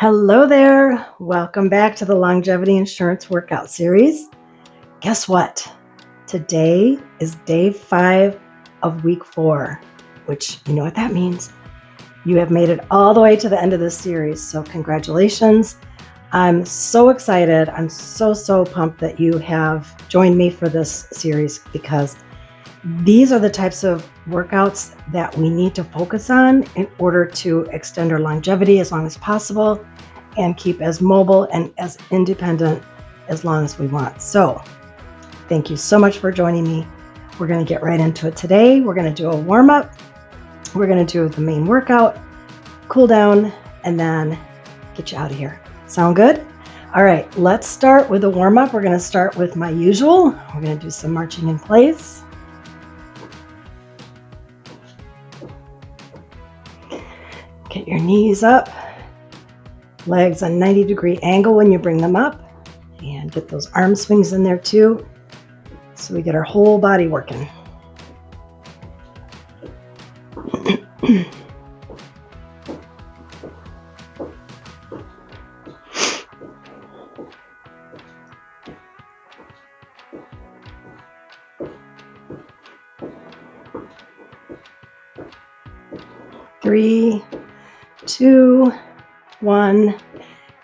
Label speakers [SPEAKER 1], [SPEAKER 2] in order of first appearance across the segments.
[SPEAKER 1] Hello there. Welcome back to the Longevity Insurance Workout Series. Guess what? Today is day 5 of week 4, which you know what that means. You have made it all the way to the end of this series, so congratulations. I'm so excited. I'm so pumped that you have joined me for this series because these are the types of workouts that we need to focus on in order to extend our longevity as long as possible and keep as mobile and as independent as long as we want. So thank you so much for joining me. We're going to get right into it today. We're going to do a warm-up. We're going to do the main workout, cool down, and then get you out of here. Sound good? All right, let's start with a warm-up. We're going to start with my usual. We're going to do some marching in place. Get your knees up, legs a 90-degree angle when you bring them up, and get those arm swings in there too, so we get our whole body working. Three, 2, 1,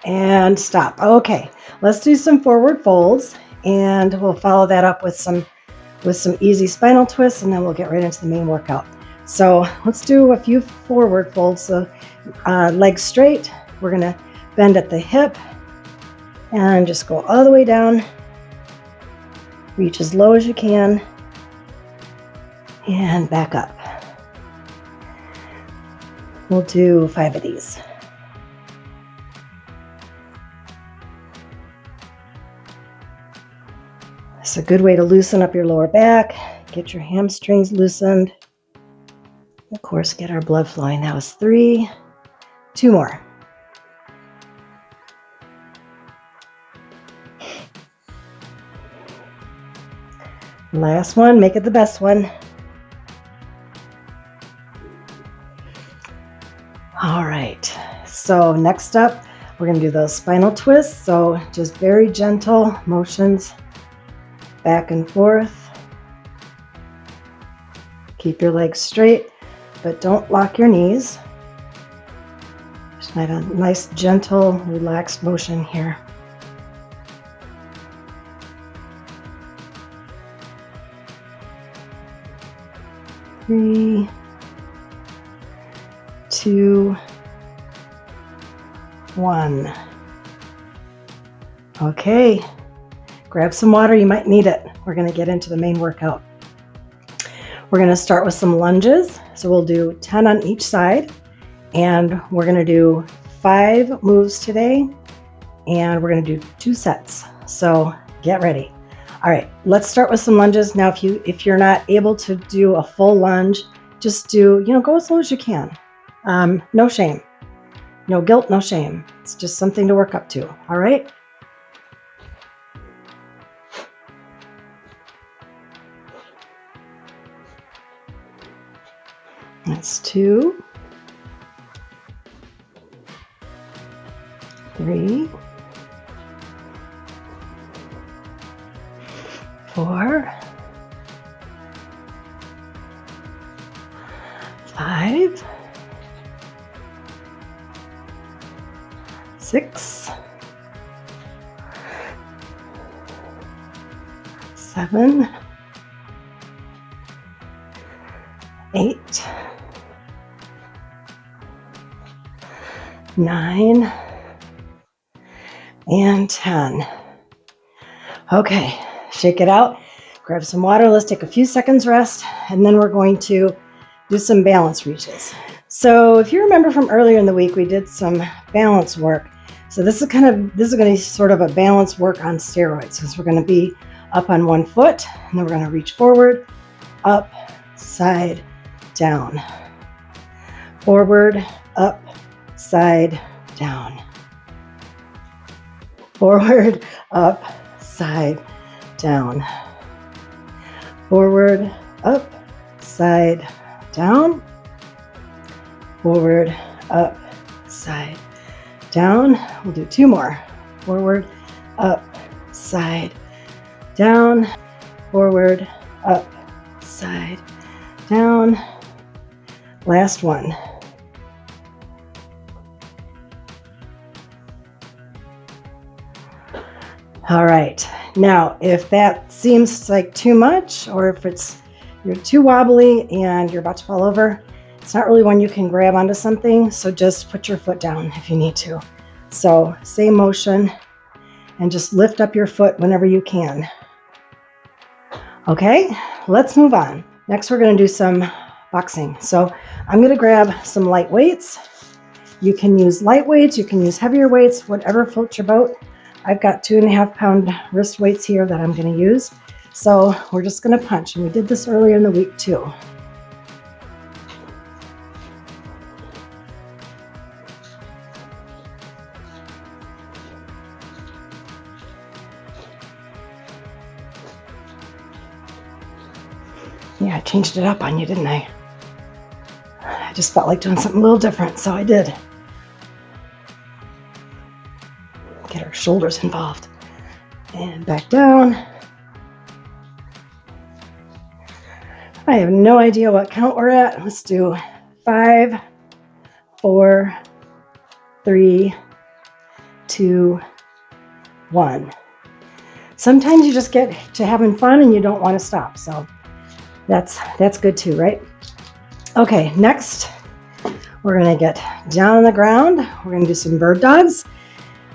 [SPEAKER 1] and stop. Okay, let's do some forward folds, and we'll follow that up with some easy spinal twists, and then we'll get right into the main workout. So let's do a few forward folds. So legs straight. We're gonna bend at the hip and just go all the way down. Reach as low as you can and back up. We'll do 5 of these. It's a good way to loosen up your lower back, get your hamstrings loosened. Of course, get our blood flowing. That was 3, 2 more. Last one, make it the best one. All right, so next up, we're gonna do those spinal twists. So just very gentle motions back and forth. Keep your legs straight, but don't lock your knees. Just have a nice, gentle, relaxed motion here. Three, 2, 1. Okay, grab some water, you might need it. We're going to get into the main workout. We're going to start with some lunges. So we'll do 10 on each side, and we're going to do 5 moves today, and we're going to do 2 sets. So get ready. All right, let's start with some lunges. Now, if you're not able to do a full lunge, just do, go as low as you can. No shame, no guilt, no shame. It's just something to work up to. All right. That's 2, 3, 4, 5, 6, 7, 8, 9, and 10. Okay, shake it out, grab some water. Let's take a few seconds rest, and then we're going to do some balance reaches. So if you remember from earlier in the week, we did some balance work. So this is going to be sort of a balance work on steroids, because we're going to be up on one foot, and then we're going to reach forward, up, side, down, forward, up, side, down, forward, up, side, down, forward, up, side, down, forward, up, side, down. We'll do 2 more. Forward, up, side, down, forward, up, side, down. Last one. All right. Now, if that seems like too much, or if you're too wobbly and you're about to fall over, it's not really one you can grab onto something, so just put your foot down if you need to. So same motion, and just lift up your foot whenever you can. Okay, let's move on. Next, we're going to do some boxing. So I'm going to grab some light weights. You can use light weights, you can use heavier weights, whatever floats your boat. I've got 2.5-pound wrist weights here that I'm going to use. So we're just going to punch, and we did this earlier in the week too. Yeah, I changed it up on you, didn't I? I just felt like doing something a little different, so I did. Get our shoulders involved. And back down. I have no idea what count we're at. Let's do 5, 4, 3, 2, 1. Sometimes you just get to having fun and you don't want to stop, so that's good too, right? Okay, next we're going to get down on the ground. We're going to do some bird dogs.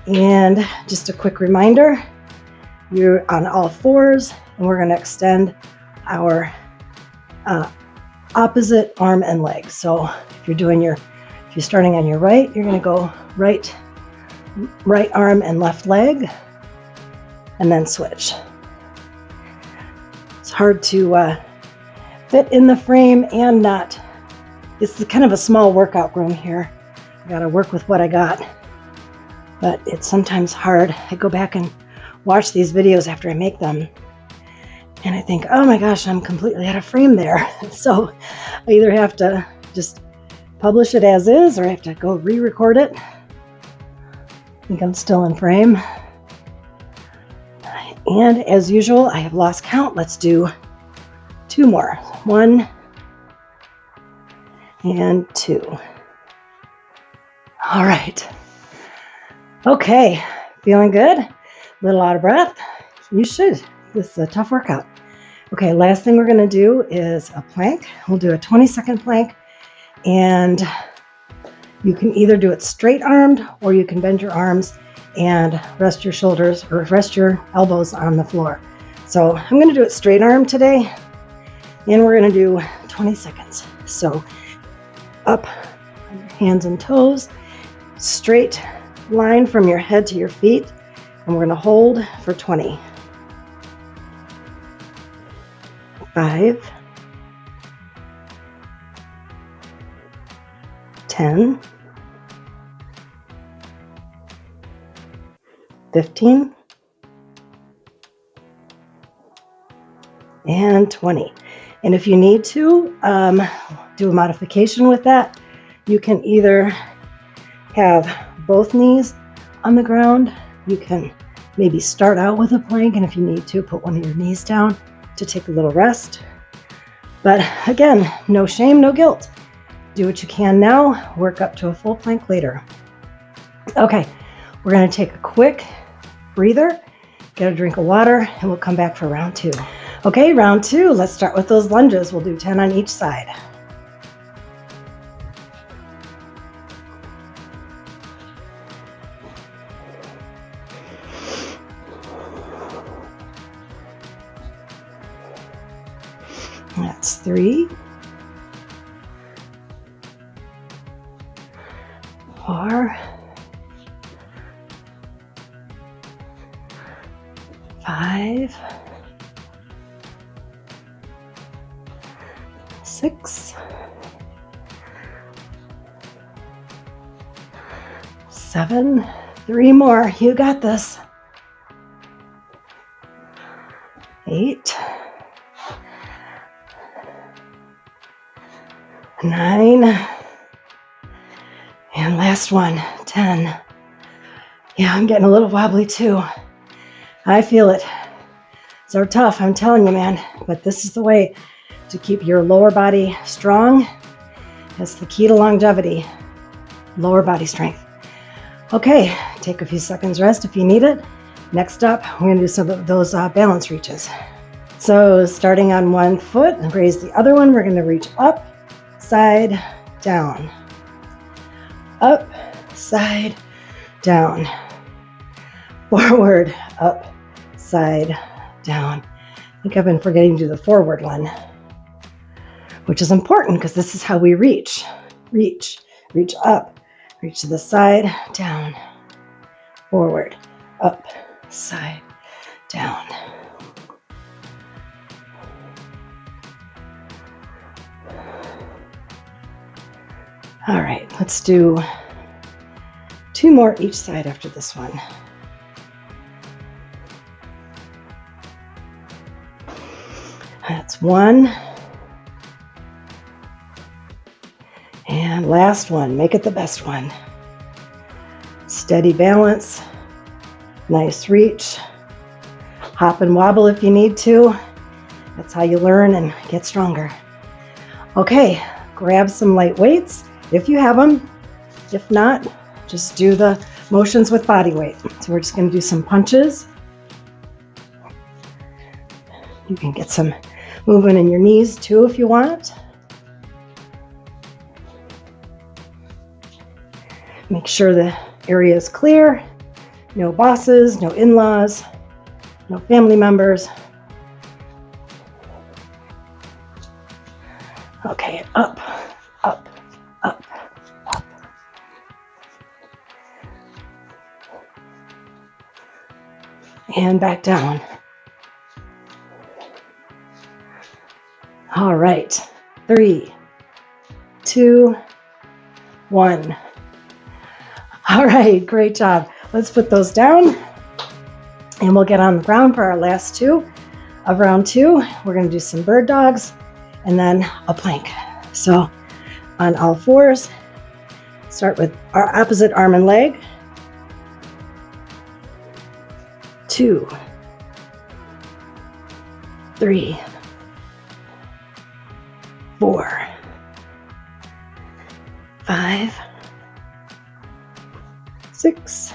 [SPEAKER 1] And just a quick reminder, you're on all fours, and we're going to extend our opposite arm and leg. So if you're starting on your right, you're going to go right arm and left leg, and then switch. It's hard to fit in the frame and not. It's kind of a small workout room here. I got to work with what I got, but it's sometimes hard. I go back and watch these videos after I make them, and I think, oh my gosh, I'm completely out of frame there. So I either have to just publish it as is, or I have to go re-record it. I think I'm still in frame. And as usual, I have lost count. Let's do 2 more. 1 and 2. All right. Okay, feeling good? A little out of breath? You should. This is a tough workout. Okay, last thing we're going to do is a plank. We'll do a 20-second plank, and you can either do it straight armed, or you can bend your arms and rest your shoulders or rest your elbows on the floor. So I'm going to do it straight arm today, and we're going to do 20 seconds. So up on your hands and toes, straight line from your head to your feet, and we're going to hold for 20. 5, 10, 15, and 20. And if you need to do a modification with that, you can either have both knees on the ground. You can maybe start out with a plank, and if you need to, put one of your knees down to take a little rest. But again, no shame, no guilt. Do what you can now, work up to a full plank later. Okay, we're going to take a quick breather, get a drink of water, and we'll come back for round 2. Okay, round 2, let's start with those lunges. We'll do 10 on each side. That's 3, 4, 5, 6, 7, 3 more. You got this. 8, 9, and last one, 10. Yeah, I'm getting a little wobbly too. I feel it. So tough, I'm telling you, man. But this is the way to keep your lower body strong. That's the key to longevity. Lower body strength. Okay, take a few seconds rest if you need it. Next up, we're going to do some of those balance reaches. So starting on one foot, raise the other one. We're going to reach up, side, down. Up, side, down. Forward, up, side, down. I think I've been forgetting to do the forward one, which is important because this is how we reach. Reach up, reach to the side, down, forward, up, side, down. All right, let's do 2 more each side after this one. That's 1. And last one, make it the best one. Steady balance, nice reach. Hop and wobble if you need to. That's how you learn and get stronger. Okay, grab some light weights if you have them. If not, just do the motions with body weight. So we're just going to do some punches. You can get some movement in your knees too if you want. Make sure the area is clear. No bosses, no in-laws, no family members. Okay, up, up, up, up. And back down. All right, 3, 2, 1. All right, great job. Let's put those down and we'll get on the ground for our last 2 of round 2. We're going to do some bird dogs and then a plank. So on all fours, start with our opposite arm and leg. 2, 3, 4, 5, 6,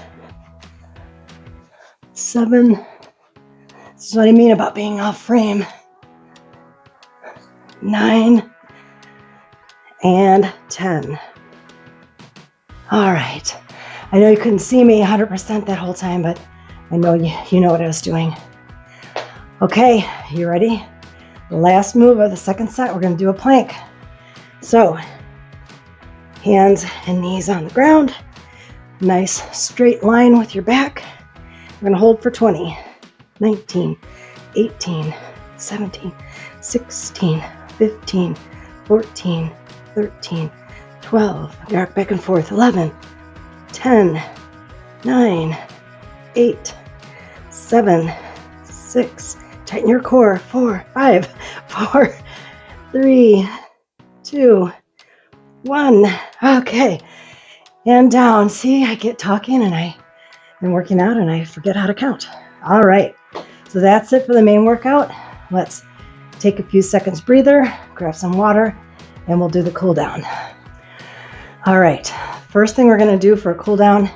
[SPEAKER 1] 7. This is what I mean about being off frame. 9 and 10. All right. I know you couldn't see me 100% that whole time, but I know you know what I was doing. Okay, you ready? The last move of the second set, we're going to do a plank. So, hands and knees on the ground. Nice straight line with your back. We're going to hold for 20, 19, 18, 17, 16, 15, 14, 13, 12. Rock back and forth. 11, 10, 9, 8, 7, 6. Tighten your core. 4, 5, 4, 3, 2, 1. Okay. And down. See, I get talking and I'm working out and I forget how to count. All right. So that's it for the main workout. Let's take a few seconds breather, grab some water, and we'll do the cool down. All right. First thing we're going to do for a cool down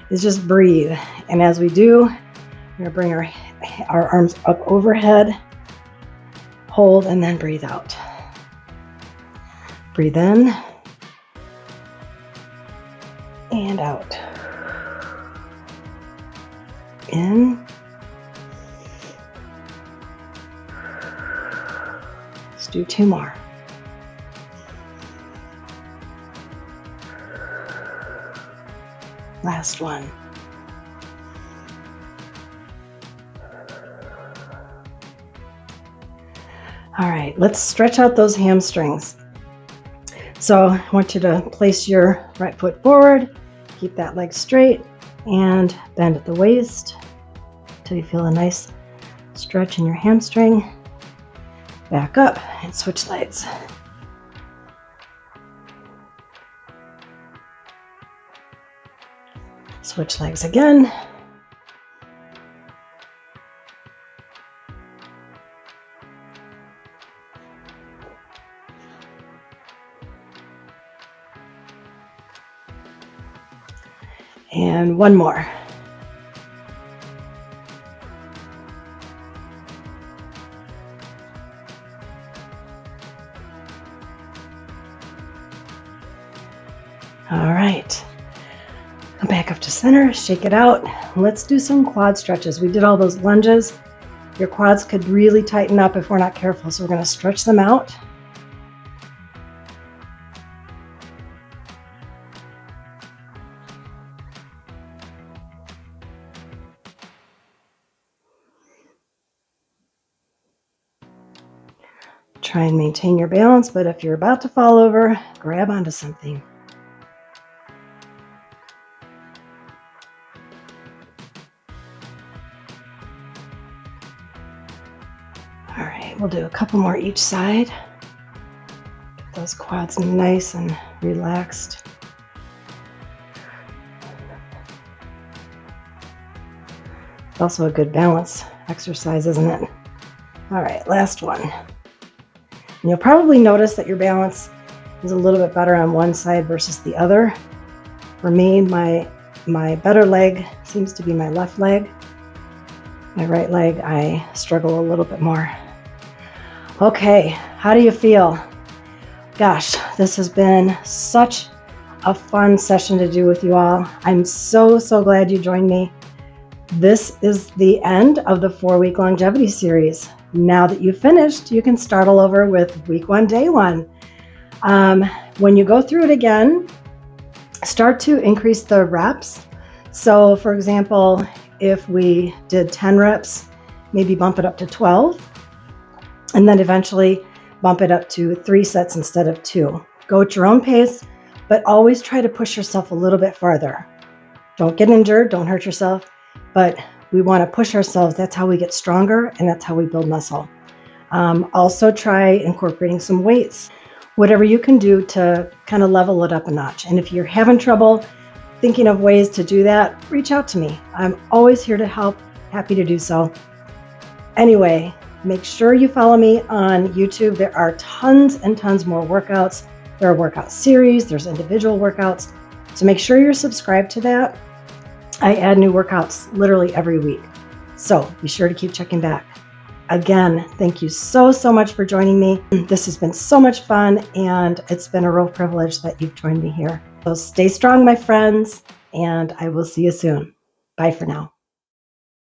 [SPEAKER 1] is just breathe. And as we do, we're going to bring our arms up overhead, hold, and then breathe out. Breathe in and out. In. Let's do 2 more. Last one. All right, let's stretch out those hamstrings. So I want you to place your right foot forward, keep that leg straight, and bend at the waist until you feel a nice stretch in your hamstring. Back up and switch legs. Switch legs again. And one more. All right. Come back up to center, shake it out. Let's do some quad stretches. We did all those lunges. Your quads could really tighten up if we're not careful, so we're going to stretch them out. Try and maintain your balance, but if you're about to fall over, grab onto something. All right, we'll do a couple more each side. Get those quads nice and relaxed. It's also a good balance exercise, isn't it? All right, last one. And you'll probably notice that your balance is a little bit better on one side versus the other. For me, my better leg seems to be my left leg. My right leg, I struggle a little bit more. Okay, how do you feel? Gosh, this has been such a fun session to do with you all. I'm so glad you joined me. This is the end of the 4-week longevity series. Now that you've finished, you can start all over with week 1, day 1. When you go through it again, start to increase the reps. So for example, if we did 10 reps, maybe bump it up to 12, and then eventually bump it up to 3 sets instead of 2. Go at your own pace, but always try to push yourself a little bit farther. Don't get injured, don't hurt yourself, but we want to push ourselves. That's how we get stronger, and that's how we build muscle. Also try incorporating some weights, whatever you can do to kind of level it up a notch. And if you're having trouble thinking of ways to do that, reach out to me. I'm always here to help, happy to do so. Anyway, make sure you follow me on YouTube. There are tons and tons more workouts. There are workout series, there's individual workouts. So make sure you're subscribed to that. I add new workouts literally every week. So be sure to keep checking back. Again, thank you so much for joining me. This has been so much fun, and it's been a real privilege that you've joined me here. So stay strong, my friends, and I will see you soon. Bye for now.